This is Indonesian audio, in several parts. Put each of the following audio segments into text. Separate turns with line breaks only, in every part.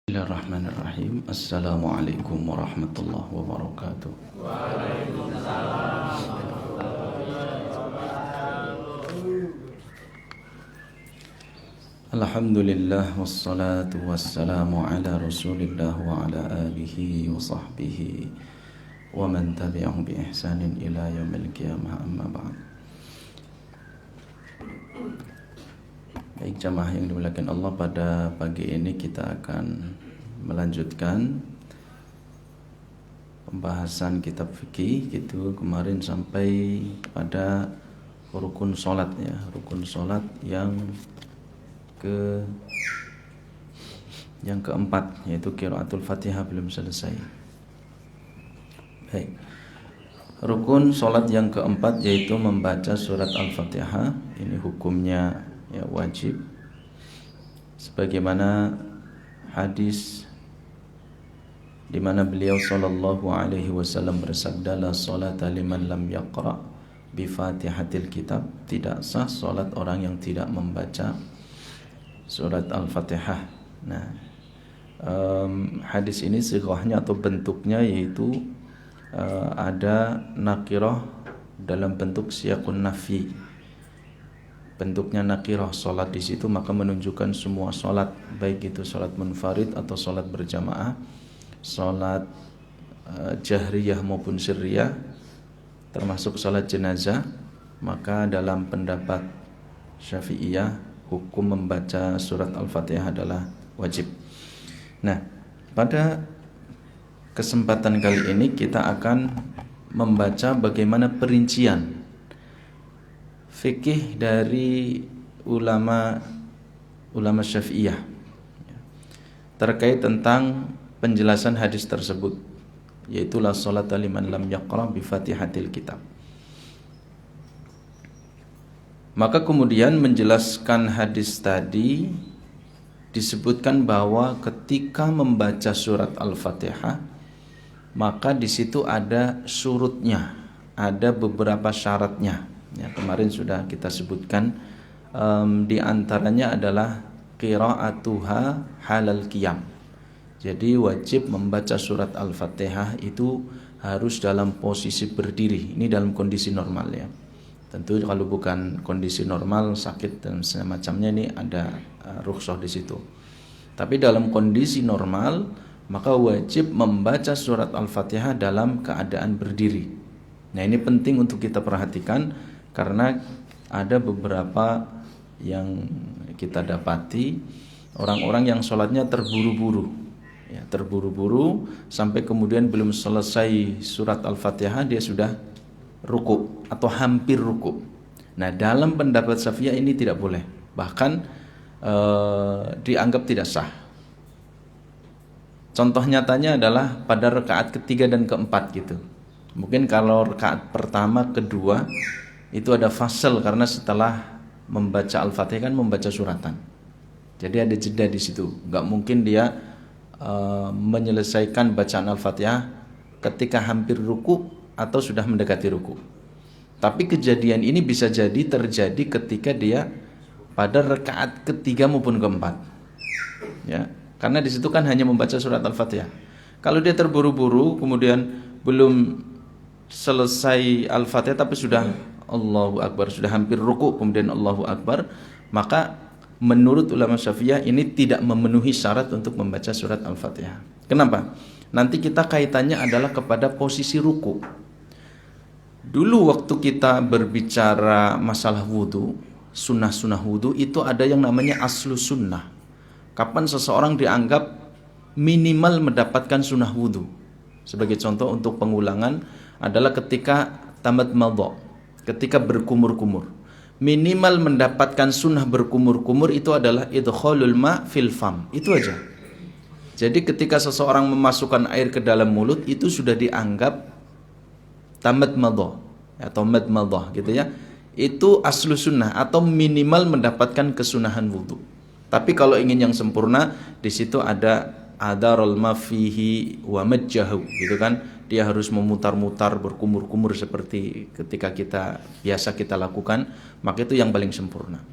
Bismillahirrahmanirrahim. Assalamualaikum warahmatullahi wabarakatuh. Alhamdulillah wassalatu wassalamu ala Rasulillah wa ala alihi wa sahbihi wa man tabi'ahum bi ihsanin ila yaumil qiyamah, amma ba'd. Baik jamaah yang dimuliakan Allah, pada pagi ini kita akan melanjutkan pembahasan kitab fikih gitu. Kemarin sampai pada rukun salat ya, rukun salat yang keempat, yaitu qiraatul Fatihah, belum selesai. Baik. Rukun salat yang keempat yaitu membaca surat Al-Fatihah. Ini hukumnya ya wajib, sebagaimana hadis di mana beliau sallallahu alaihi wasallam bersabda, la salata liman lam yaqra bi Fatihatil kitab, tidak sah salat orang yang tidak membaca surat Al-Fatihah. Nah, hadis ini sighahnya atau bentuknya yaitu ada nakirah dalam bentuk siyaqun nafi. Bentuknya nakirah salat di situ, maka menunjukkan semua salat, baik itu salat munfarid atau salat berjamaah, salat jahriyah maupun sirriyah, termasuk salat jenazah. Maka dalam pendapat Syafi'iyah, hukum membaca surat Al-Fatihah adalah wajib. Nah, pada kesempatan kali ini kita akan membaca bagaimana perincian fikih dari ulama Syafi'iyah terkait tentang penjelasan hadis tersebut, yaitu la salata liman lam yaqra bi Fatihatil kitab. Maka kemudian menjelaskan hadis tadi disebutkan bahwa ketika membaca surat Al-Fatihah, maka di situ ada surutnya, ada beberapa syaratnya. Ya, kemarin sudah kita sebutkan, di antaranya adalah qiraatuha halal qiyam. Jadi wajib membaca surat Al-Fatihah itu harus dalam posisi berdiri. Ini dalam kondisi normal ya. Tentu kalau bukan kondisi normal, sakit dan semacamnya, ini ada rukhsah di situ. Tapi dalam kondisi normal, maka wajib membaca surat Al-Fatihah dalam keadaan berdiri. Nah, ini penting untuk kita perhatikan, karena ada beberapa yang kita dapati orang-orang yang sholatnya terburu-buru ya, terburu-buru sampai kemudian belum selesai surat Al-Fatihah dia sudah ruku atau hampir ruku. Nah, dalam pendapat Syafi'iyah ini tidak boleh, bahkan dianggap tidak sah. Contoh nyatanya adalah pada rakaat ketiga dan keempat gitu. Mungkin kalau rakaat pertama, kedua itu ada fasal, karena setelah membaca Al-Fatihah kan membaca suratan. Jadi ada jeda di situ. Enggak mungkin dia menyelesaikan bacaan Al-Fatihah ketika hampir ruku atau sudah mendekati ruku. Tapi kejadian ini bisa jadi terjadi ketika dia pada rakaat ketiga maupun keempat. Ya, karena di situ kan hanya membaca surat Al-Fatihah. Kalau dia terburu-buru kemudian belum selesai Al-Fatihah tapi sudah Allahu Akbar, sudah hampir ruku kemudian Allahu Akbar, maka menurut ulama Syafi'iyah ini tidak memenuhi syarat untuk membaca surat Al-Fatihah. Kenapa? Nanti kita kaitannya adalah kepada posisi ruku. Dulu waktu kita berbicara masalah wudu, sunnah-sunnah wudu, itu ada yang namanya aslu sunnah. Kapan seseorang dianggap minimal mendapatkan sunnah wudu. Sebagai contoh untuk pengulangan adalah ketika tamat madha, ketika berkumur-kumur. Minimal mendapatkan sunnah berkumur-kumur itu adalah idkhalul ma fil fam. Itu aja. Jadi ketika seseorang memasukkan air ke dalam mulut, itu sudah dianggap tamat madha atau mad madha gitu ya. Itu aslu sunnah atau minimal mendapatkan kesunahan wudu. Tapi kalau ingin yang sempurna, di situ ada adarul ma fihi wa majjahu gitu kan. Dia harus memutar-mutar, berkumur-kumur seperti ketika biasa kita lakukan, maka itu yang paling sempurna.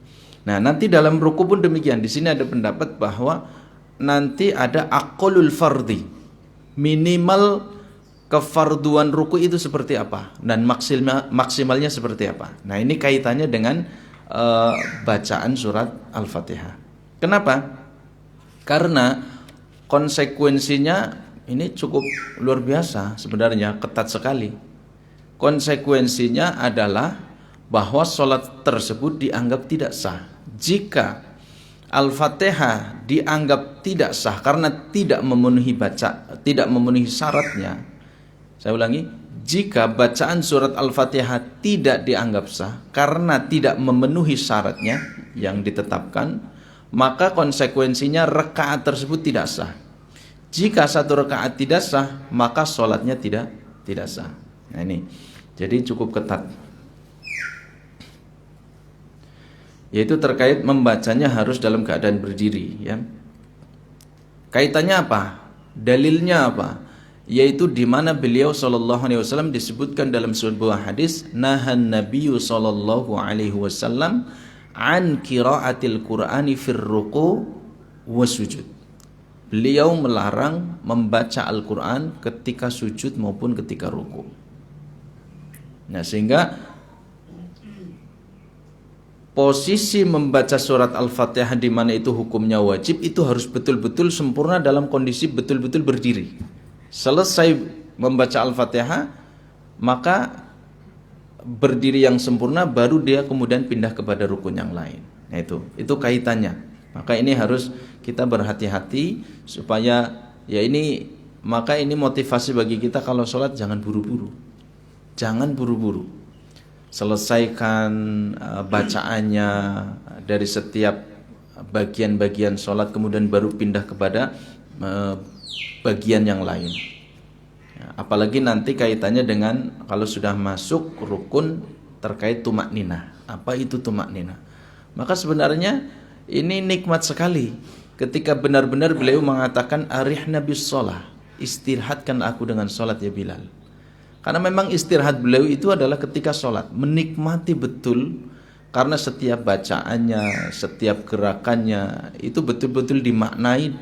Nah, nanti dalam ruku pun demikian. Di sini ada pendapat bahwa nanti ada aqallul fardi, minimal kefarduan ruku itu seperti apa dan maksimalnya seperti apa. Nah, ini kaitannya dengan bacaan surat Al-Fatihah. Kenapa? Karena konsekuensinya ini cukup luar biasa sebenarnya, ketat sekali. Konsekuensinya adalah bahwa sholat tersebut dianggap tidak sah jika Al-Fatihah dianggap tidak sah karena tidak memenuhi syaratnya. Saya ulangi, jika bacaan surat Al-Fatihah tidak dianggap sah karena tidak memenuhi syaratnya yang ditetapkan, maka konsekuensinya rakaat tersebut tidak sah. Jika satu rakaat tidak sah, maka sholatnya tidak sah. Nah ini, jadi cukup ketat. Yaitu terkait membacanya harus dalam keadaan berdiri. Ya. Kaitannya apa? Dalilnya apa? Yaitu di mana beliau SAW disebutkan dalam sebuah hadis, nahan Nabiyyu SAW an qiraatil Qur'ani fir ruku' wasujud. Beliau melarang membaca Al-Quran ketika sujud maupun ketika ruku. Nah, sehingga posisi membaca surat Al-Fatihah di mana itu hukumnya wajib, itu harus betul-betul sempurna dalam kondisi betul-betul berdiri. Selesai membaca Al-Fatihah, maka berdiri yang sempurna, baru dia kemudian pindah kepada rukun yang lain. Nah, itu kaitannya. Maka ini harus kita berhati-hati supaya maka ini motivasi bagi kita kalau sholat jangan buru-buru. Jangan buru-buru. Selesaikan bacaannya dari setiap bagian-bagian sholat, kemudian baru pindah kepada bagian yang lain. Apalagi nanti kaitannya dengan kalau sudah masuk rukun terkait tumak ninah. Apa itu tumak ninah? Maka sebenarnya ini nikmat sekali ketika benar-benar beliau mengatakan arihna bis shalah, istirahatkan aku dengan salat ya Bilal. Karena memang istirahat beliau itu adalah ketika salat, menikmati betul karena setiap bacaannya, setiap gerakannya itu betul-betul dimaknai,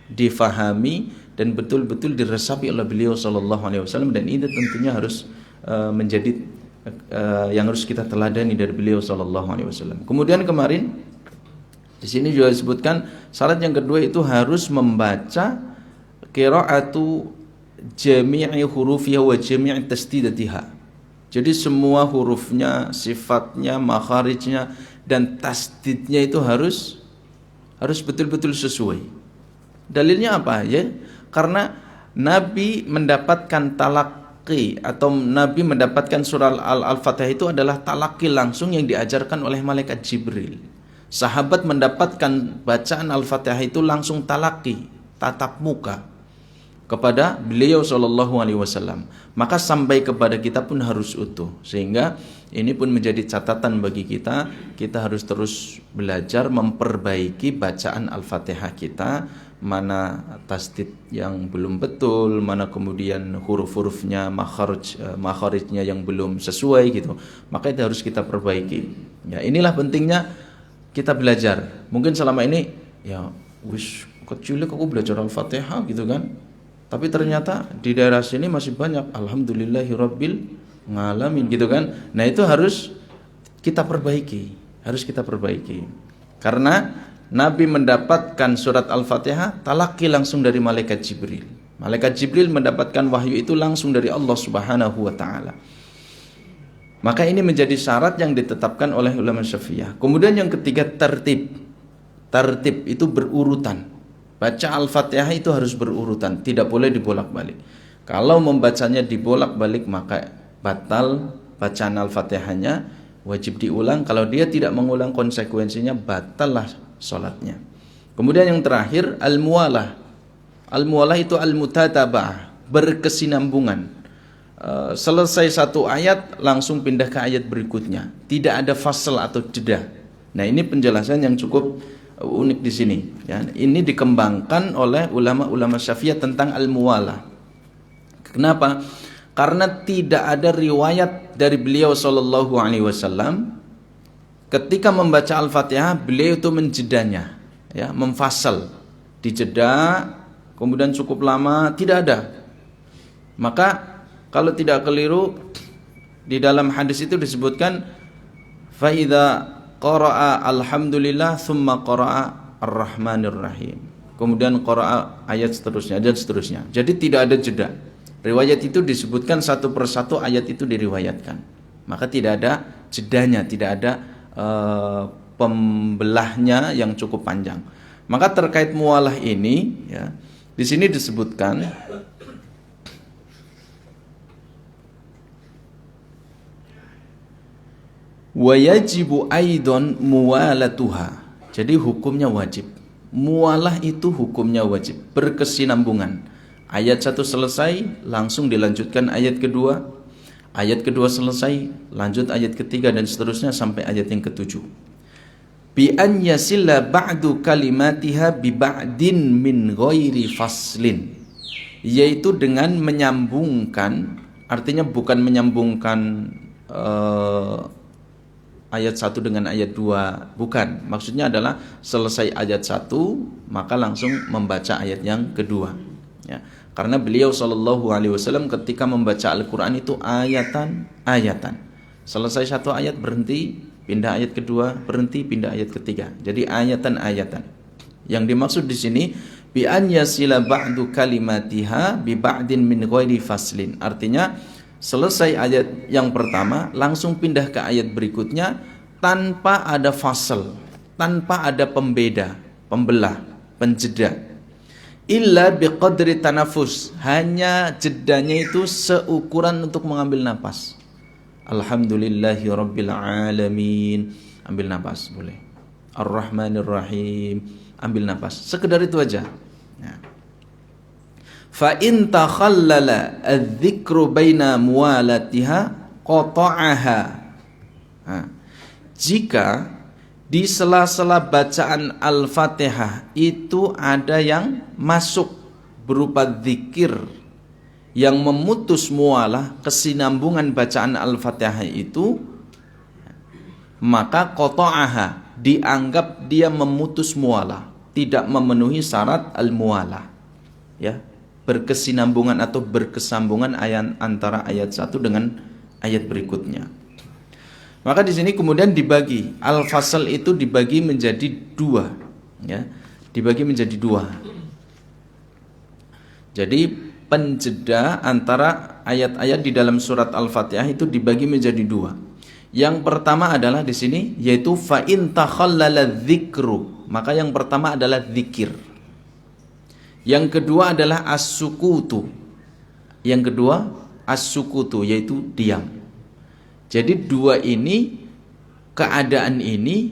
difahami dan betul-betul diresapi oleh beliau SAW, dan ini tentunya harus menjadi yang harus kita teladani dari beliau SAW. Kemudian kemarin di sini juga disebutkan syarat yang kedua itu harus membaca qiraatu jami'i hurufiha wa jami'i tasdidatiha. Jadi semua hurufnya, sifatnya, makharijnya dan tasdidnya itu harus betul-betul sesuai. Dalilnya apa ya? Karena Nabi mendapatkan talaqi atau Nabi mendapatkan surah Al-Fatihah itu adalah talaqi langsung yang diajarkan oleh malaikat Jibril. Sahabat mendapatkan bacaan Al-Fatihah itu langsung talaqi, tatap muka kepada beliau SAW. Maka sampai kepada kita pun harus utuh. Sehingga ini pun menjadi catatan bagi kita. Kita harus terus belajar memperbaiki bacaan Al-Fatihah kita. Mana tasdid yang belum betul, mana kemudian huruf-hurufnya, makharijnya yang belum sesuai gitu. Maka itu harus kita perbaiki. Ya, inilah pentingnya kita belajar. Mungkin selama ini ya kecil aku belajar Al-Fatihah gitu kan. Tapi ternyata di daerah sini masih banyak alhamdulillahirabbil ngalamin gitu kan. Nah, itu harus kita perbaiki, Karena Nabi mendapatkan surat Al-Fatihah talaqi langsung dari malaikat Jibril. Malaikat Jibril mendapatkan wahyu itu langsung dari Allah Subhanahu wa taala. Maka ini menjadi syarat yang ditetapkan oleh ulama Syafi'iyah. Kemudian yang ketiga tertib. Tertib itu berurutan. Baca Al-Fatihah itu harus berurutan, tidak boleh dibolak-balik. Kalau membacanya dibolak-balik maka batal bacaan Al-Fatihahnya, wajib diulang. Kalau dia tidak mengulang konsekuensinya batallah sholatnya. Kemudian yang terakhir al-muwalah. Al-muwalah itu al-mutataba'ah, berkesinambungan. Selesai satu ayat langsung pindah ke ayat berikutnya, tidak ada fasal atau jeda. Nah, ini penjelasan yang cukup unik di sini ya. Ini dikembangkan oleh ulama-ulama Syafi'iyah tentang al-muwalah. Kenapa? Karena tidak ada riwayat dari beliau SAW ketika membaca Al-Fatihah beliau itu menjedanya ya, memfasal. dijeda, kemudian cukup lama, tidak ada. Maka kalau tidak keliru, di dalam hadis itu disebutkan fa idza qara'a alhamdulillah tsumma qara'a ar-rahmanir rahim. Kemudian qara'a ayat seterusnya dan seterusnya. Jadi tidak ada jeda. Riwayat itu disebutkan satu persatu ayat itu diriwayatkan. Maka tidak ada jedanya, tidak ada pembelahnya yang cukup panjang. Maka terkait mualah ini, ya, di sini disebutkan wa yajibu aidan muwalatuha. Jadi hukumnya wajib. Mualah itu hukumnya wajib, berkesinambungan. Ayat 1 selesai, langsung dilanjutkan ayat kedua. Ayat kedua selesai, lanjut ayat ketiga dan seterusnya sampai ayat yang ketujuh. Bi an yasilla ba'du kalimatiha bi ba'din min ghairi faslin. Yaitu dengan menyambungkan, artinya bukan menyambungkan ayat 1 dengan ayat 2, bukan. Maksudnya adalah selesai ayat 1 maka langsung membaca ayat yang kedua, ya. Karena beliau sallallahu alaihi wasallam ketika membaca Al-Qur'an itu ayatan. Selesai satu ayat berhenti, pindah ayat kedua, berhenti, pindah ayat ketiga. Jadi ayatan. Yang dimaksud di sini bi an yasila ba'du kalimatiha bi ba'din min ghairi faslin. Artinya selesai ayat yang pertama langsung pindah ke ayat berikutnya tanpa ada fasal, tanpa ada pembeda, pembelah, penjeda. Illa biqadri tanafus, hanya jedanya itu seukuran untuk mengambil napas. Alhamdulillahi rabbil alamin, ambil napas boleh. Ar-Rahmanir Rahim, ambil napas. Sekedar itu aja. Ya. Fa in takhallala adz-dzikru baina muwalatiha qata'aha. Jika di sela-sela bacaan Al-Fatihah itu ada yang masuk berupa zikir yang memutus mualah, kesinambungan bacaan Al-Fatihah itu, maka qata'aha, dianggap dia memutus mualah, tidak memenuhi syarat al-mualah, ya, berkesinambungan atau berkesambungan ayat antara ayat 1 dengan ayat berikutnya. Maka di sini kemudian dibagi, al-fasal itu dibagi menjadi dua, ya, dibagi menjadi dua. Jadi penjeda antara ayat-ayat di dalam surat Al-Fatihah itu dibagi menjadi dua. Yang pertama adalah di sini yaitu fa in takhallala dzikru, maka yang pertama adalah zikir. Yang kedua adalah as-sukutu. Yang kedua as-sukutu, yaitu diam. Jadi dua ini, keadaan ini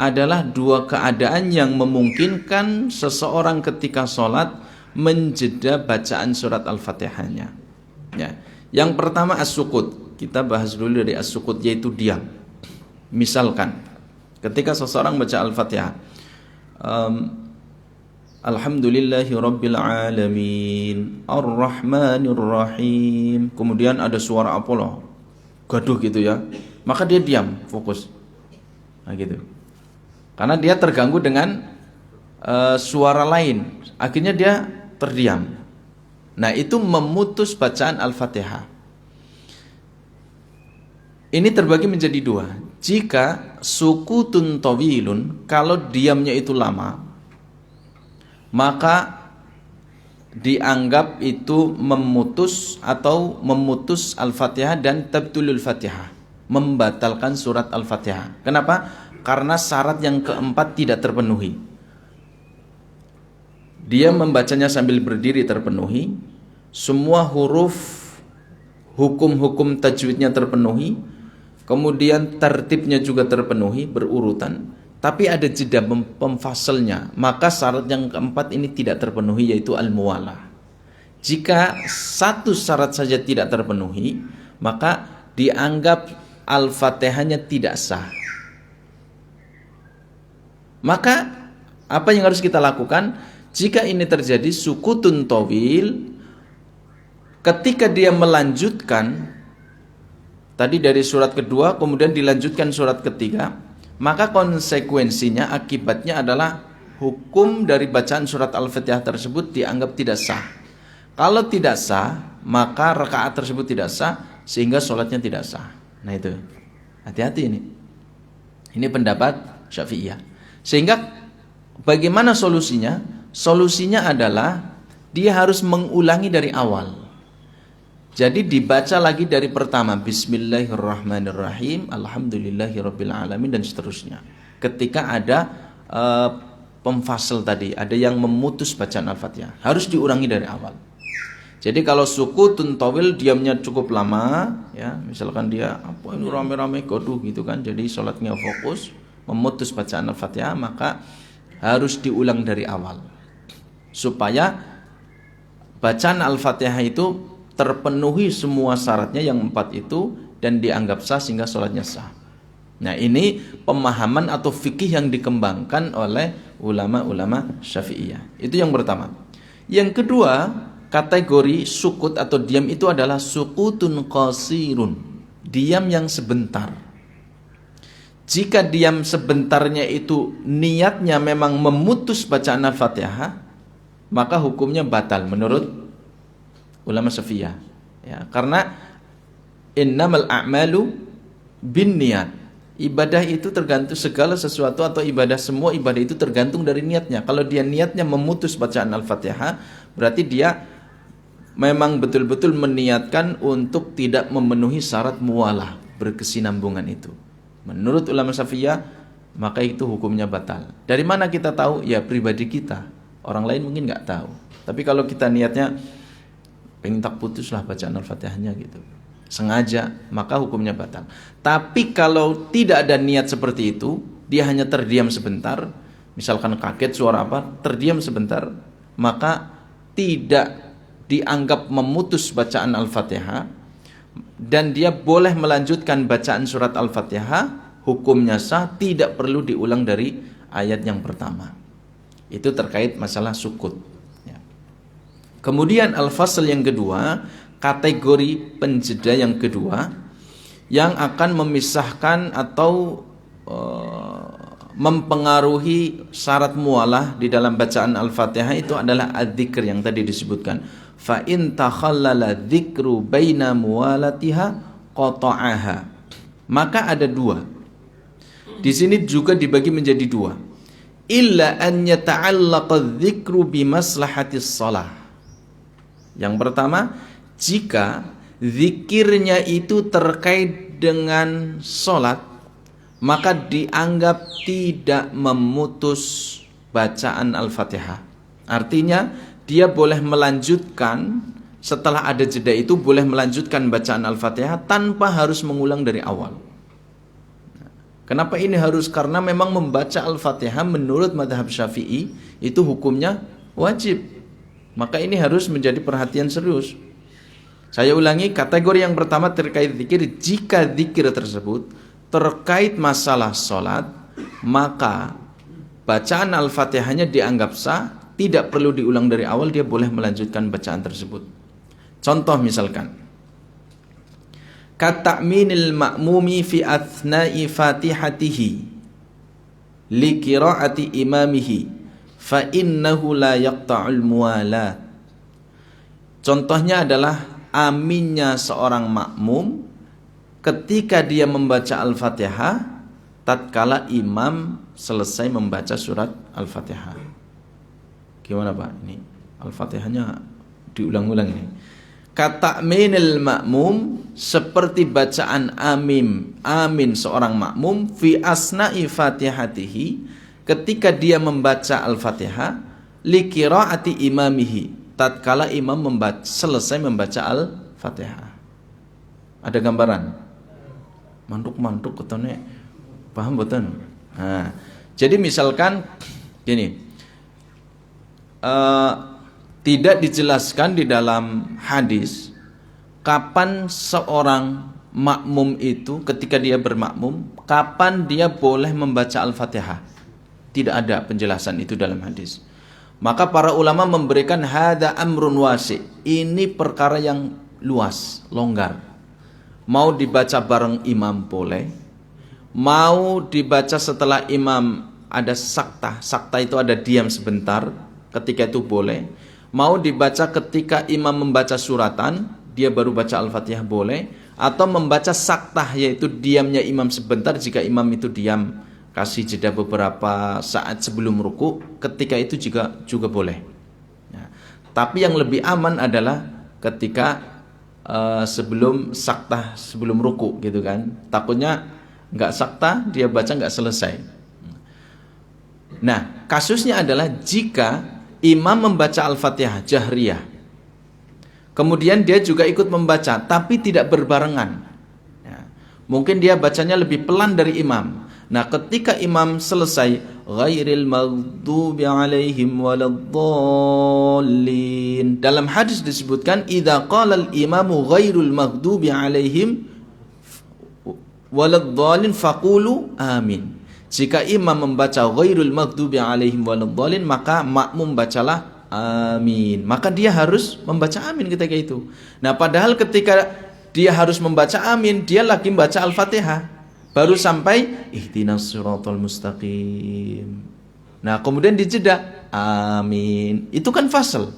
adalah dua keadaan yang memungkinkan seseorang ketika sholat menjeda bacaan surat Al-Fatihahnya, ya. Yang pertama as-sukut. Kita bahas dulu dari as-sukut, yaitu diam. Misalkan ketika seseorang baca Al-Fatihah, Alhamdulillahi rabbil alamin Ar-Rahmanir Rahim, kemudian ada suara Apollo gaduh gitu ya, maka dia diam, fokus, nah gitu. Karena dia terganggu dengan suara lain, akhirnya dia terdiam. Nah itu memutus bacaan Al-Fatihah. Ini terbagi menjadi dua. Jika sukutun tawilun, kalau diamnya itu lama, maka dianggap itu memutus atau memutus Al-Fatihah dan tabtulul Fatihah, membatalkan surat Al-Fatihah. Kenapa? Karena syarat yang keempat tidak terpenuhi. Dia membacanya sambil berdiri terpenuhi, semua huruf hukum-hukum tajwidnya terpenuhi, kemudian tertibnya juga terpenuhi berurutan, tapi ada jeda pemfasalnya, maka syarat yang keempat ini tidak terpenuhi, yaitu al-muwalah. Jika satu syarat saja tidak terpenuhi, maka dianggap Al-Fatihahnya tidak sah. Maka apa yang harus kita lakukan? Jika ini terjadi sukutun tawil, ketika dia melanjutkan tadi dari surat kedua kemudian dilanjutkan surat ketiga, maka konsekuensinya, akibatnya adalah hukum dari bacaan surat Al-Fatihah tersebut dianggap tidak sah. Kalau tidak sah, maka rakaat tersebut tidak sah, sehingga sholatnya tidak sah. Nah itu, hati-hati ini. Ini pendapat Syafi'iyah. Sehingga bagaimana solusinya? Solusinya adalah dia harus mengulangi dari awal. Jadi dibaca lagi dari pertama, Bismillahirrahmanirrahim, Alhamdulillahirrabbilalamin, dan seterusnya. Ketika ada pemfasal tadi, ada yang memutus bacaan Al-Fatihah, harus diulangi dari awal. Jadi kalau sukutun tawil, diamnya cukup lama, ya, misalkan dia apa ini rame-rame goduh gitu kan, jadi sholatnya fokus, memutus bacaan Al-Fatihah, maka harus diulang dari awal, supaya bacaan Al-Fatihah itu terpenuhi semua syaratnya yang 4 itu dan dianggap sah sehingga sholatnya sah. Nah ini pemahaman atau fikih yang dikembangkan oleh ulama-ulama Syafi'iyah. Itu yang pertama. Yang kedua, kategori sukut atau diam itu adalah sukutun qasirun, diam yang sebentar. Jika diam sebentarnya itu niatnya memang memutus bacaan Al-Fatihah, maka hukumnya batal menurut ulama Syafi'iyah. Ya, karena innamal a'malu binniyat. Ibadah itu tergantung, segala sesuatu atau ibadah, semua ibadah itu tergantung dari niatnya. Kalau dia niatnya memutus bacaan Al-Fatihah, berarti dia memang betul-betul meniatkan untuk tidak memenuhi syarat muwalah, berkesinambungan itu. Menurut ulama Syafi'iyah, maka itu hukumnya batal. Dari mana kita tahu? Ya pribadi kita. Orang lain mungkin nggak tahu. Tapi kalau kita niatnya pengen tak putuslah bacaan Al-Fatihahnya gitu, sengaja, maka hukumnya batal. Tapi kalau tidak ada niat seperti itu, dia hanya terdiam sebentar, misalkan kaget suara apa, terdiam sebentar, maka tidak dianggap memutus bacaan Al-Fatihah, dan dia boleh melanjutkan bacaan surat Al-Fatihah, hukumnya sah, tidak perlu diulang dari ayat yang pertama. Itu terkait masalah sukut. Kemudian al-fasl yang kedua, kategori penjeda yang kedua, yang akan memisahkan atau mempengaruhi syarat mualah di dalam bacaan Al-Fatihah itu adalah adzikr yang tadi disebutkan. Fa in takhallala dzikru baina muwalatiha qata'aha. Maka ada dua. Di sini juga dibagi menjadi dua. Illa an yata'allaqa dzikru bimaslahatis shalah. Yang pertama, jika zikirnya itu terkait dengan sholat, maka dianggap tidak memutus bacaan Al-Fatihah. Artinya dia boleh melanjutkan, setelah ada jeda itu boleh melanjutkan bacaan Al-Fatihah tanpa harus mengulang dari awal. Kenapa ini harus? Karena memang membaca Al-Fatihah menurut mazhab Syafi'i itu hukumnya wajib. Maka ini harus menjadi perhatian serius. Saya ulangi, kategori yang pertama terkait zikir. Jika zikir tersebut terkait masalah sholat, maka bacaan Al-Fatihahnya dianggap sah, tidak perlu diulang dari awal, dia boleh melanjutkan bacaan tersebut. Contoh misalkan, kata'minil ma'mumi fi athna'i fatihatihi li qira'ati imamihi fa innahu la yaqta'ul muwalat. Contohnya adalah aminnya seorang makmum ketika dia membaca Al-Fatihah tatkala imam selesai membaca surat Al-Fatihah. Gimana Pak? Ini Al-Fatihahnya diulang-ulang ini. Kata'minil ma'mum, seperti bacaan amin seorang makmum fi asna'i fatihatihi, ketika dia membaca Al-Fatihah li qiraati imamihi, tatkala imam selesai membaca Al-Fatihah. Ada gambaran? Mantuk-mantuk ketone paham boten? Nah, jadi misalkan gini, tidak dijelaskan di dalam hadis kapan seorang makmum itu ketika dia bermakmum, kapan dia boleh membaca Al-Fatihah. Tidak ada penjelasan itu dalam hadis. Maka para ulama memberikan hadza amrun wasi'. Ini perkara yang luas, longgar. Mau dibaca bareng imam boleh, mau dibaca setelah imam ada sakta. Sakta itu ada diam sebentar, ketika itu boleh. Mau dibaca ketika imam membaca suratan, dia baru baca Al-Fatihah boleh. Atau membaca sakta, yaitu diamnya imam sebentar, jika imam itu diam, kasih jeda beberapa saat sebelum ruku, ketika itu juga boleh. Ya. Tapi yang lebih aman adalah ketika sebelum sakta, sebelum ruku gitu kan. Takutnya nggak sakta, dia baca nggak selesai. Nah, kasusnya adalah jika imam membaca Al-Fatihah jahriyah, kemudian dia juga ikut membaca, tapi tidak berbarengan. Ya. Mungkin dia bacanya lebih pelan dari imam. Nah, ketika imam selesai, ghairil maghdubi alaihim waladdallin. Dalam hadis disebutkan, idza qala al-imamu ghairul maghdubi alaihim waladdallin faqulu amin. Jika imam membaca ghairul maghdubi alaihim waladdallin, maka makmum bacalah amin. Maka dia harus membaca amin ketika itu. Nah, padahal ketika dia harus membaca amin, dia lagi membaca Al-Fatihah. Baru sampai ihdinas siratal mustaqim. Nah, kemudian dijeda amin. Itu kan fasal.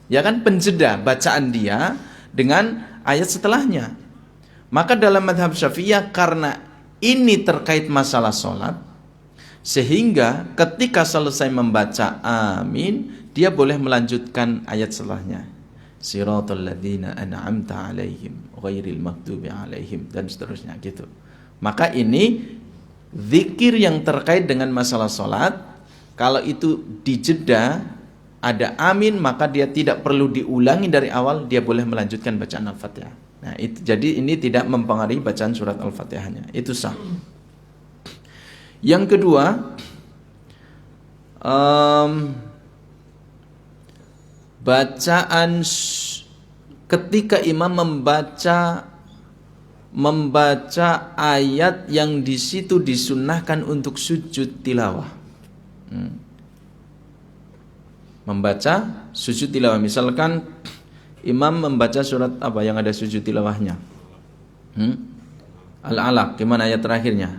Ya kan, penjeda bacaan dia dengan ayat setelahnya. Maka dalam mazhab Syafi'iyah, karena ini terkait masalah sholat, sehingga ketika selesai membaca amin, dia boleh melanjutkan ayat setelahnya. Siratal ladzina an'amta alaihim ghairil maghdubi alaihim, dan seterusnya gitu. Maka ini zikir yang terkait dengan masalah sholat. Kalau itu dijeda ada amin, maka dia tidak perlu diulangi dari awal, dia boleh melanjutkan bacaan Al-Fatihah. Nah, itu jadi ini tidak mempengaruhi bacaan surat Al-Fatihahnya. Itu sah. Yang kedua, bacaan ketika imam membaca ayat yang di situ disunnahkan untuk sujud tilawah. Membaca sujud tilawah, misalkan imam membaca surat apa yang ada sujud tilawahnya? Al-Alaq, gimana ayat terakhirnya?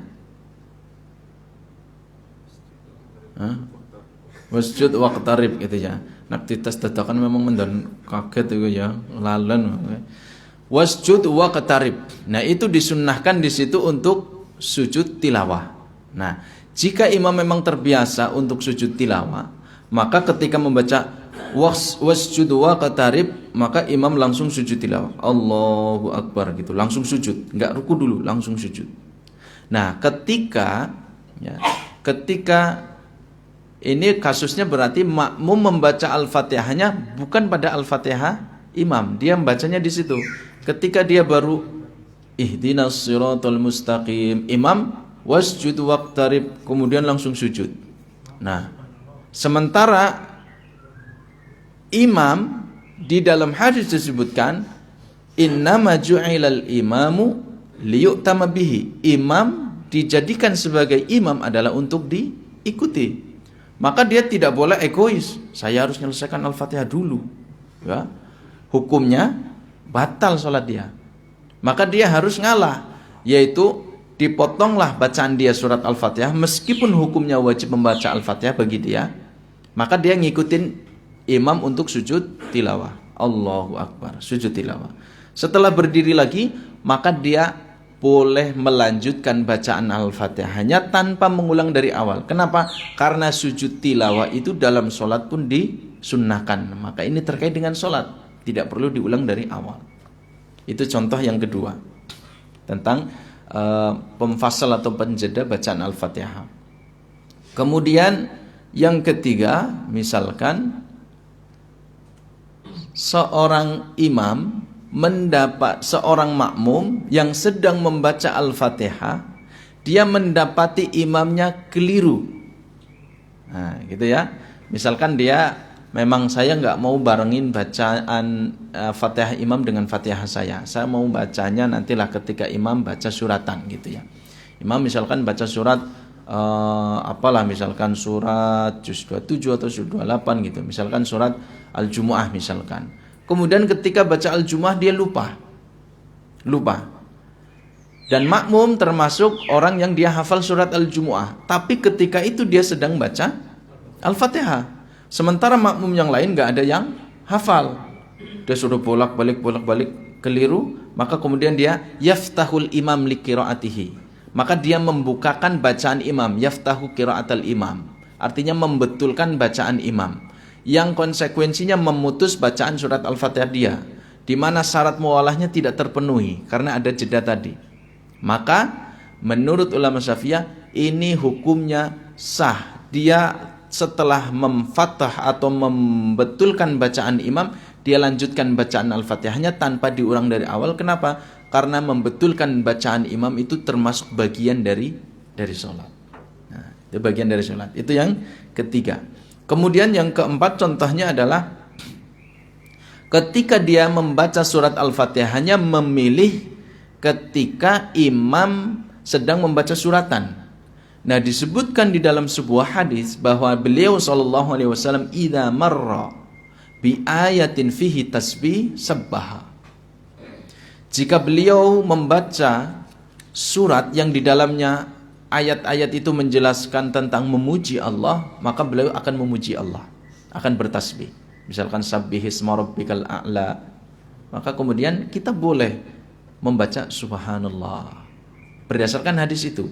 Wasjud waqtarib gitu ya. Naktitas dadakan memang mendan kaget itu ya, lalan. Wasjud waqtarib. Nah, itu disunnahkan di situ untuk sujud tilawah. Nah, jika imam memang terbiasa untuk sujud tilawah, maka ketika membaca wasjud waqtarib, maka imam langsung sujud tilawah. Allahu Akbar gitu, langsung sujud, enggak ruku dulu, langsung sujud. Nah, ketika ini kasusnya berarti makmum membaca Al-Fatihahnya bukan pada Al-Fatihah imam, dia membacanya di situ. Ketika dia baru ihdinas siratal mustaqim, imam wasjud waqtarib, kemudian langsung sujud. Nah, sementara imam di dalam hadis disebutkan innama ju'ilal imamu liyu'tama bihi. Imam dijadikan sebagai imam adalah untuk diikuti. Maka dia tidak boleh egois. Saya harus menyelesaikan Al-Fatihah dulu. Ya. Hukumnya batal sholat dia. Maka dia harus ngalah, yaitu dipotonglah bacaan dia surat Al-Fatihah, meskipun hukumnya wajib membaca Al-Fatihah bagi dia, maka dia ngikutin imam untuk sujud tilawah. Allahu Akbar, sujud tilawah. Setelah berdiri lagi, maka dia boleh melanjutkan bacaan Al-Fatihahnya tanpa mengulang dari awal. Kenapa? Karena sujud tilawah itu dalam sholat pun disunnahkan. Maka ini terkait dengan sholat, tidak perlu diulang dari awal. Itu contoh yang kedua tentang pemfasal atau penjeda bacaan Al-Fatihah. Kemudian yang ketiga, misalkan seorang imam mendapat seorang makmum yang sedang membaca Al-Fatihah, dia mendapati imamnya keliru. Nah, gitu ya. Misalkan dia memang saya nggak mau barengin bacaan Fatihah imam dengan Fatihah saya. Saya mau bacanya nantilah ketika imam baca suratan gitu ya. Imam misalkan baca surat apalah, misalkan surat juz 27 atau juz 28 gitu. Misalkan surat Al-Jumu'ah misalkan. Kemudian ketika baca Al-Jumu'ah dia lupa. Dan makmum termasuk orang yang dia hafal surat Al-Jumu'ah, tapi ketika itu dia sedang baca Al-Fatihah. Sementara makmum yang lain nggak ada yang hafal. Dia sudah bolak-balik keliru, maka kemudian dia yaftahul imam li qiraatihi. Maka dia membukakan bacaan imam, yaftahu qiraatal imam. Artinya membetulkan bacaan imam. Yang konsekuensinya memutus bacaan surat Al-Fatihah dia, di mana syarat muwalahnya tidak terpenuhi karena ada jeda tadi. Maka menurut ulama Syafi'iyah ini hukumnya sah. Dia setelah memfatah atau membetulkan bacaan imam, dia lanjutkan bacaan Al-Fatihahnya tanpa diulang dari awal. Kenapa? Karena membetulkan bacaan imam itu termasuk bagian dari sholat. Nah, itu bagian dari sholat. Itu yang ketiga. Kemudian yang keempat contohnya adalah ketika dia membaca surat Al-Fatihahnya memilih ketika imam sedang membaca suratan. Nah, disebutkan di dalam sebuah hadis bahwa beliau sallallahu alaihi wasallam idza marra bi ayatin fihi tasbih sabbaha. Jika beliau membaca surat yang di dalamnya ayat-ayat itu menjelaskan tentang memuji Allah, maka beliau akan memuji Allah, akan bertasbih. Misalkan sabbihisma rabbikal a'la, maka kemudian kita boleh membaca subhanallah berdasarkan hadis itu.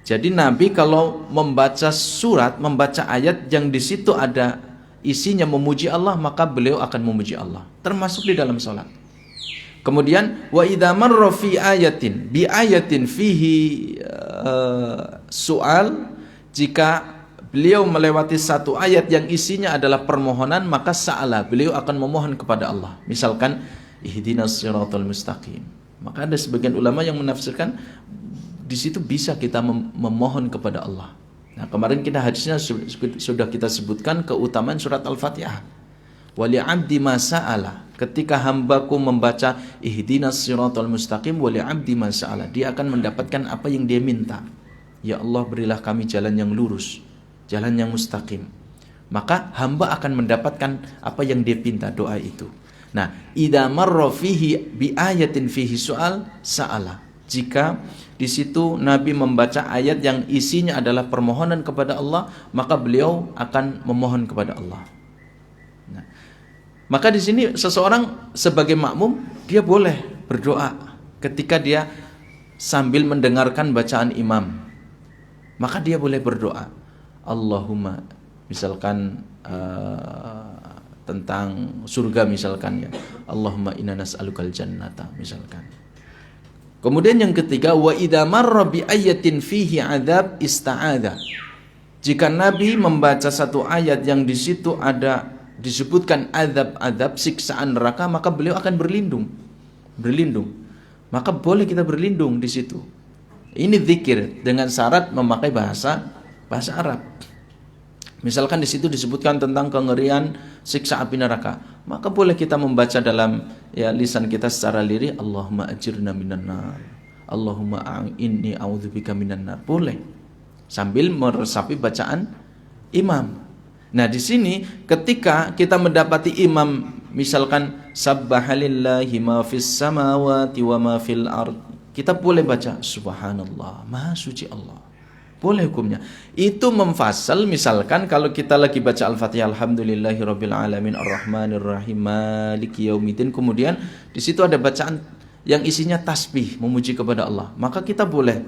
Jadi Nabi kalau membaca surat, membaca ayat yang di situ ada isinya memuji Allah, maka beliau akan memuji Allah, termasuk di dalam salat. Kemudian wa idza marra fi ayatin bi ayatin fihi soal, jika beliau melewati satu ayat yang isinya adalah permohonan, maka sa'ala, beliau akan memohon kepada Allah. Misalkan ihdinas siratal mustaqim, maka ada sebagian ulama yang menafsirkan di situ bisa kita memohon kepada Allah. Nah, kemarin kita hadisnya sudah kita sebutkan keutamaan surat Al-Fatihah. Wali abdi ma sa'ala, ketika hambaku membaca ihdinas siratal mustaqim wali abdi ma sa'ala, dia akan mendapatkan apa yang dia minta. Ya Allah, berilah kami jalan yang lurus, jalan yang mustaqim. Maka hamba akan mendapatkan apa yang dia minta, doa itu. Nah, idza marra fihi bi ayatin fihi soal sa'ala, jika di situ Nabi membaca ayat yang isinya adalah permohonan kepada Allah, maka beliau akan memohon kepada Allah. Nah, maka di sini seseorang sebagai makmum dia boleh berdoa ketika dia sambil mendengarkan bacaan imam. Maka dia boleh berdoa, Allahumma, misalkan tentang surga misalkan ya, Allahumma inna nas'alukal jannata misalkan. Kemudian yang ketiga, wa idza marra bi ayatin fihi adzab ista'adha. Jika Nabi membaca satu ayat yang di situ ada disebutkan azab-azab, siksaan neraka, maka beliau akan berlindung. Maka boleh kita berlindung di situ. Ini zikir dengan syarat memakai bahasa Arab. Misalkan di situ disebutkan tentang kengerian siksa api neraka, maka boleh kita membaca dalam lisan kita secara lirih, Allahumma ajirna minan nar, Allahumma inni a'udzubika minan nar. Boleh sambil meresapi bacaan imam. Nah, di sini ketika kita mendapati imam misalkan sabbahalillahi ma fis samawati wa ma fil ard, kita boleh baca subhanallah, maha suci Allah. Boleh hukumnya. Itu memfasal, misalkan kalau kita lagi baca Al-Fatihah, alhamdulillahirabbil alamin arrahmanirrahim maliki yaumiddin, kemudian di situ ada bacaan yang isinya tasbih, memuji kepada Allah, maka kita boleh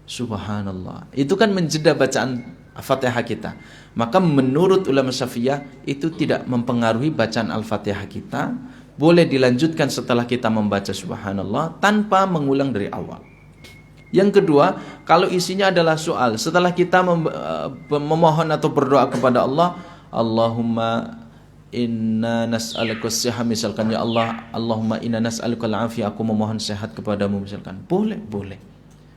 subhanallah. Itu kan menjeda bacaan Al-Fatihah kita. Maka menurut ulama Syafi'iyah itu tidak mempengaruhi bacaan Al-Fatihah kita, boleh dilanjutkan setelah kita membaca subhanallah tanpa mengulang dari awal. Yang kedua, kalau isinya adalah soal, setelah kita memohon atau berdoa kepada Allah, Allahumma inna nas'aluka as-sihah, misalkan, ya Allah, Allahumma inna nas'aluka al-afiyah, aku memohon sehat kepadamu misalkan. Boleh.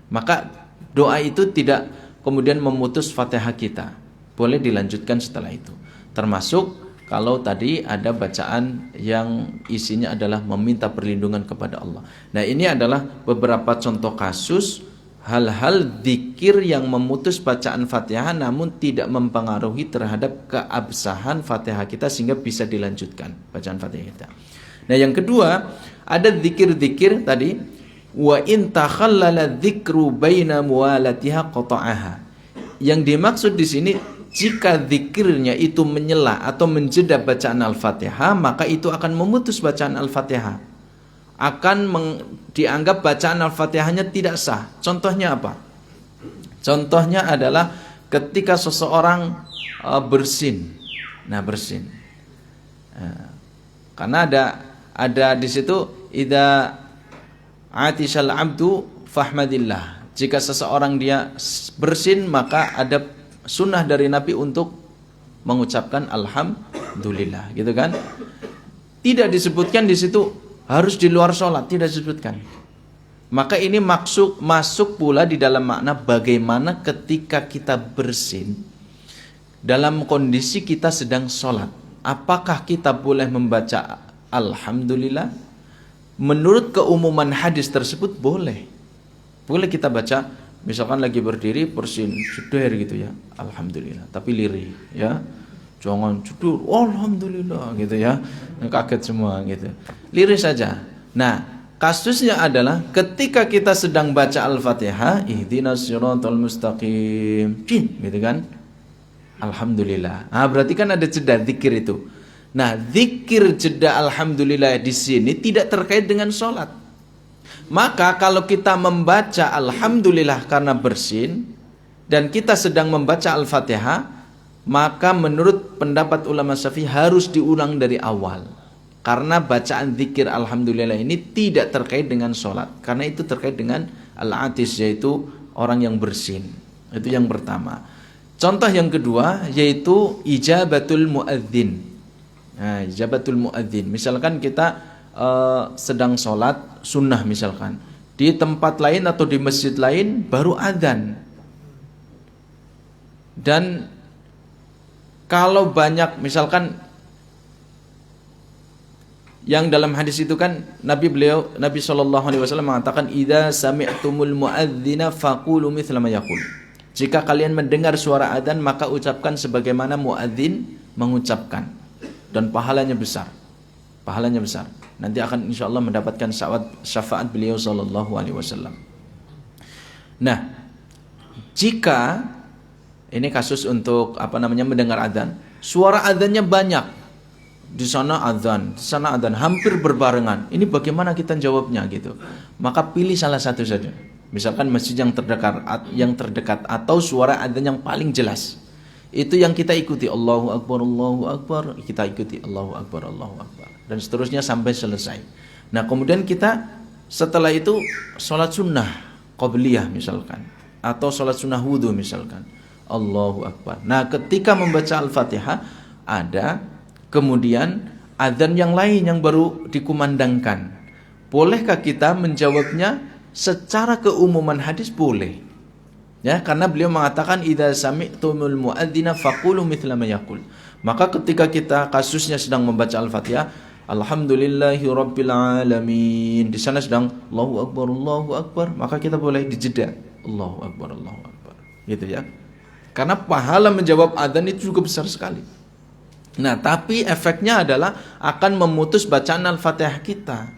Maka doa itu tidak kemudian memutus Fatihah kita. Boleh dilanjutkan setelah itu. Termasuk kalau tadi ada bacaan yang isinya adalah meminta perlindungan kepada Allah. Nah, ini adalah beberapa contoh kasus hal-hal zikir yang memutus bacaan Fatihah namun tidak mempengaruhi terhadap keabsahan Fatihah kita sehingga bisa dilanjutkan bacaan Fatihah kita. Nah, yang kedua, ada zikir-zikir tadi Wa in takhallala dzikru baina muwalatiha qata'aha. Yang dimaksud di sini, jika zikirnya itu menyela atau menjeda bacaan Al-Fatihah, maka itu akan memutus bacaan Al-Fatihah. Akan dianggap bacaan Al-Fatihahnya tidak sah. Contohnya apa? Contohnya adalah ketika seseorang bersin. Nah, bersin. Karena ada di situ idza atishal abdu fahmadillah. Jika seseorang dia bersin, maka ada sunnah dari Nabi untuk mengucapkan alhamdulillah, gitu kan? Tidak disebutkan di situ harus di luar sholat, tidak disebutkan. Maka ini masuk pula di dalam makna bagaimana ketika kita bersin dalam kondisi kita sedang sholat. Apakah kita boleh membaca alhamdulillah? Menurut keumuman hadis tersebut boleh. Boleh kita baca, misalkan lagi berdiri bersin sudah gitu ya, alhamdulillah, tapi lirih ya. Jangan cudur, alhamdulillah gitu ya. Kaget semua gitu. Lirih saja. Nah, kasusnya adalah ketika kita sedang baca Al-Fatihah, ihdinas siratal mustaqim, gitu kan? Alhamdulillah. Nah, berarti kan ada jeda zikir itu. Nah, zikir jeda alhamdulillah di sini tidak terkait dengan sholat. Maka kalau kita membaca alhamdulillah karena bersin dan kita sedang membaca Al-Fatihah, maka menurut pendapat ulama Syafi'i harus diulang dari awal. Karena bacaan zikir alhamdulillah ini tidak terkait dengan sholat. Karena itu terkait dengan al-atis, yaitu orang yang bersin. Itu yang pertama. Contoh yang kedua yaitu ijabatul muadzin. Nah, ijabatul muadzin. Misalkan kita sedang sholat sunnah misalkan, di tempat lain atau di masjid lain baru adzan. Dan kalau banyak misalkan yang dalam hadis itu kan Nabi SAW mengatakan idza sami'tumul muadzina faqulu mithla ma yaqul. Jika kalian mendengar suara adzan maka ucapkan sebagaimana muadzin mengucapkan, dan pahalanya besar. Pahalanya besar. Nanti akan insyaallah mendapatkan syafaat beliau sallallahu alaihi wasallam. Nah, jika ini kasus untuk mendengar adzan, suara adzannya banyak. Di sana adzan, di sana adzan, hampir berbarengan. Ini bagaimana kita jawabnya gitu? Maka pilih salah satu saja. Misalkan masjid yang terdekat atau suara adzan yang paling jelas. Itu yang kita ikuti, Allahu Akbar, kita ikuti Allahu Akbar, dan seterusnya sampai selesai. Nah, kemudian kita setelah itu sholat sunnah qabliyah misalkan, atau sholat sunnah wudhu misalkan, Allahu Akbar. Nah, ketika membaca Al-Fatihah ada kemudian adzan yang lain yang baru dikumandangkan. Bolehkah kita menjawabnya secara keumuman hadis? Boleh. Ya, karena beliau mengatakan idza sami'tumul muadzina faqulu mithla ma yaqul. Maka ketika kita kasusnya sedang membaca Al-Fatihah, alhamdulillahi rabbil alamin, di sana sedang Allahu Akbar, maka kita boleh dijeda Allahu Akbar. Gitu ya. Karena pahala menjawab adzan itu juga besar sekali. Nah, tapi efeknya adalah akan memutus bacaan Al-Fatihah kita.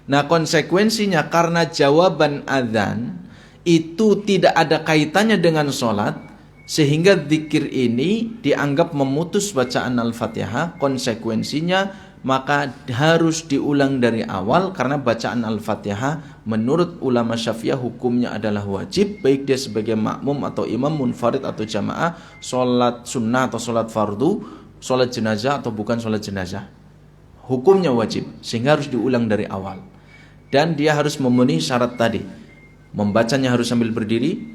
Nah, konsekuensinya karena jawaban adzan itu tidak ada kaitannya dengan sholat, sehingga zikir ini dianggap memutus bacaan Al-Fatihah. Konsekuensinya maka harus diulang dari awal, karena bacaan Al-Fatihah menurut ulama Syafi'iyah hukumnya adalah wajib, baik dia sebagai makmum atau imam, munfarid atau jamaah, sholat sunnah atau sholat fardu, sholat jenazah atau bukan sholat jenazah. Hukumnya wajib, sehingga harus diulang dari awal. Dan dia harus memenuhi syarat tadi. Membacanya harus sambil berdiri,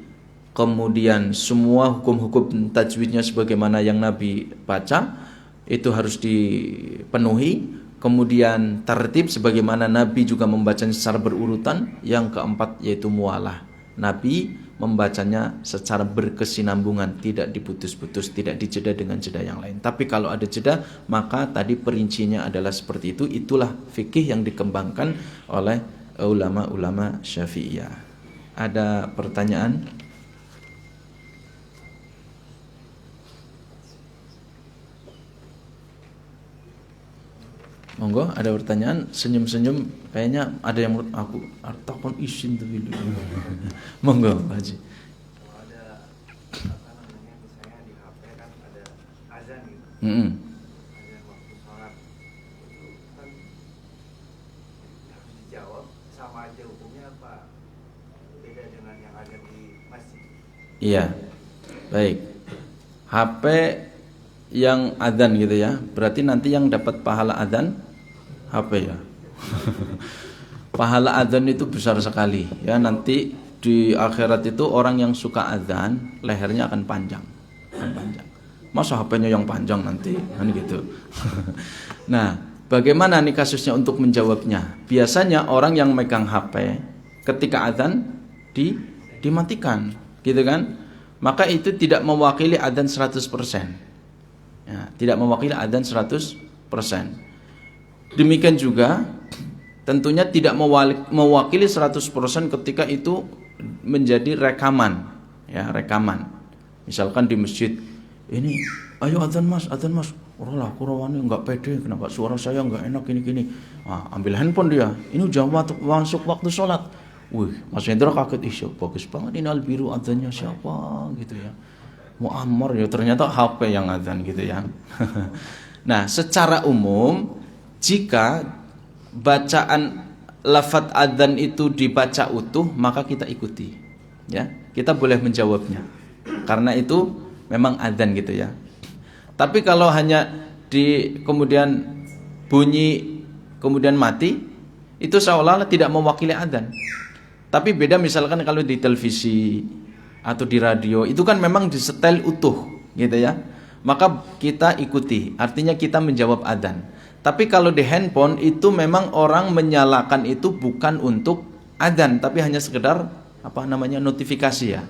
kemudian semua hukum-hukum tajwidnya sebagaimana yang Nabi baca itu harus dipenuhi, kemudian tertib sebagaimana Nabi juga membacanya secara berurutan. Yang keempat yaitu mualah, Nabi membacanya secara berkesinambungan, tidak diputus-putus, tidak dijeda dengan jeda yang lain. Tapi kalau ada jeda, maka tadi perincinya adalah seperti itu. Itulah fikih yang dikembangkan oleh ulama-ulama Syafi'iyah. Ada pertanyaan? Monggo, ada pertanyaan, senyum-senyum kayaknya ada yang menurut aku takon isin tuh dulu. Monggo, Pak Haji.
Kalau ada apa namanya misalnya di HP kan ada azan gitu. Azan waktu sholat itu kan harus dijawab sama aja hukumnya apa beda dengan yang ada di masjid?
Iya. Baik. HP yang adzan gitu ya. Berarti nanti yang dapat pahala adzan HP ya. Pahala adzan itu besar sekali ya. Nanti di akhirat itu orang yang suka adzan lehernya akan panjang. Masa HP-nya yang panjang nanti kan gitu. Nah, bagaimana nih kasusnya untuk menjawabnya? Biasanya orang yang megang HP ketika adzan dimatikan, gitu kan? Maka itu tidak mewakili adzan 100%. Ya, tidak mewakili adzan 100%. Demikian juga tentunya tidak mewakili 100% ketika itu menjadi rekaman, ya, rekaman. Misalkan di masjid, ini ayo adzan mas, lah kurawani nggak pede, kenapa suara saya nggak enak gini. Ambil handphone dia, ini udah masuk waktu sholat. Wih, Mas Hendra kaget, bagus banget ini Albiru adzannya siapa gitu ya. Muammar ya, ternyata HP yang adzan gitu ya. Nah, secara umum jika bacaan lafadz adzan itu dibaca utuh, maka kita ikuti. Ya, kita boleh menjawabnya. Karena itu memang adzan gitu ya. Tapi kalau hanya kemudian bunyi kemudian mati, itu seolah-olah tidak mewakili adzan. Tapi beda misalkan kalau di televisi atau di radio, itu kan memang disetel utuh gitu ya. Maka kita ikuti, artinya kita menjawab adzan. Tapi kalau di handphone itu memang orang menyalakan itu bukan untuk adzan, tapi hanya sekedar notifikasi ya.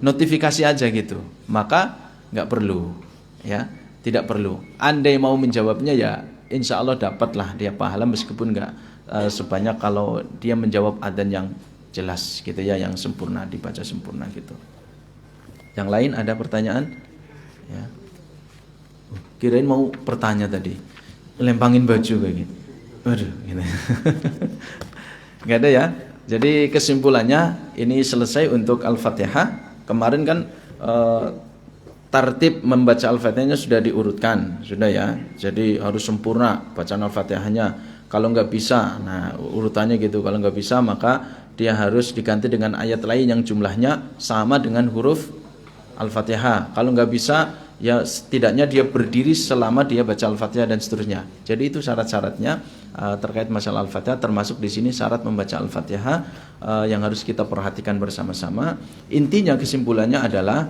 Notifikasi aja gitu. Maka nggak perlu ya, tidak perlu. Andai mau menjawabnya ya insya Allah dapatlah dia pahala meskipun nggak sebanyak kalau dia menjawab adzan yang jelas gitu ya, yang sempurna, dibaca sempurna gitu. Yang lain ada pertanyaan? Ya. Kirain mau bertanya tadi. Lempangin baju kayak gitu. Waduh, gitu. Nggak ada ya. Jadi kesimpulannya ini selesai untuk Al-Fatihah. Kemarin kan tartib membaca Al-Fatihahnya sudah diurutkan, sudah ya. Jadi harus sempurna bacaan Al-Fatihahnya. Kalau nggak bisa, nah urutannya gitu. Kalau nggak bisa maka dia harus diganti dengan ayat lain yang jumlahnya sama dengan huruf Al-Fatihah. Kalau nggak bisa, ya setidaknya dia berdiri selama dia baca Al-Fatihah dan seterusnya. Jadi itu syarat-syaratnya terkait masalah Al-Fatihah, termasuk di sini syarat membaca Al-Fatihah yang harus kita perhatikan bersama-sama. Intinya kesimpulannya adalah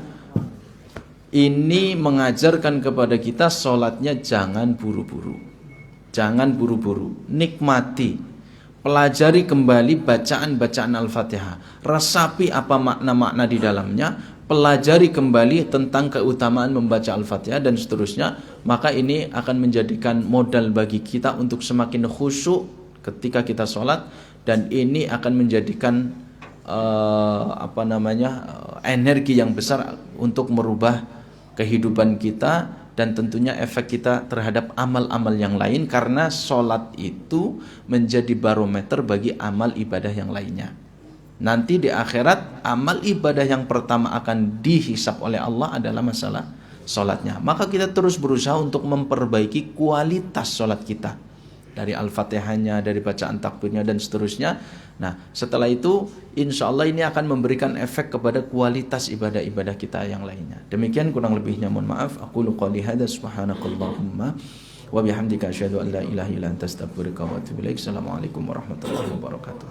ini mengajarkan kepada kita sholatnya jangan buru-buru. Jangan buru-buru, nikmati, pelajari kembali bacaan-bacaan Al-Fatihah, resapi apa makna-makna di dalamnya, pelajari kembali tentang keutamaan membaca Al-Fatihah dan seterusnya. Maka ini akan menjadikan modal bagi kita untuk semakin khusyuk ketika kita sholat, dan ini akan menjadikan energi yang besar untuk merubah kehidupan kita dan tentunya efek kita terhadap amal-amal yang lain, karena sholat itu menjadi barometer bagi amal ibadah yang lainnya. Nanti di akhirat amal ibadah yang pertama akan dihisab oleh Allah adalah masalah sholatnya. Maka kita terus berusaha untuk memperbaiki kualitas sholat kita, dari Al-Fatihahnya, dari bacaan takbirnya dan seterusnya. Nah setelah itu insya Allah ini akan memberikan efek kepada kualitas ibadah-ibadah kita yang lainnya. Demikian kurang lebihnya, mohon maaf. Aqulu qouli hadza subhanakallahumma wa bihamdika asyhadu an la ilaha illa anta astaghfiruka wa atubu ilaik. Assalamualaikum warahmatullahi wabarakatuh.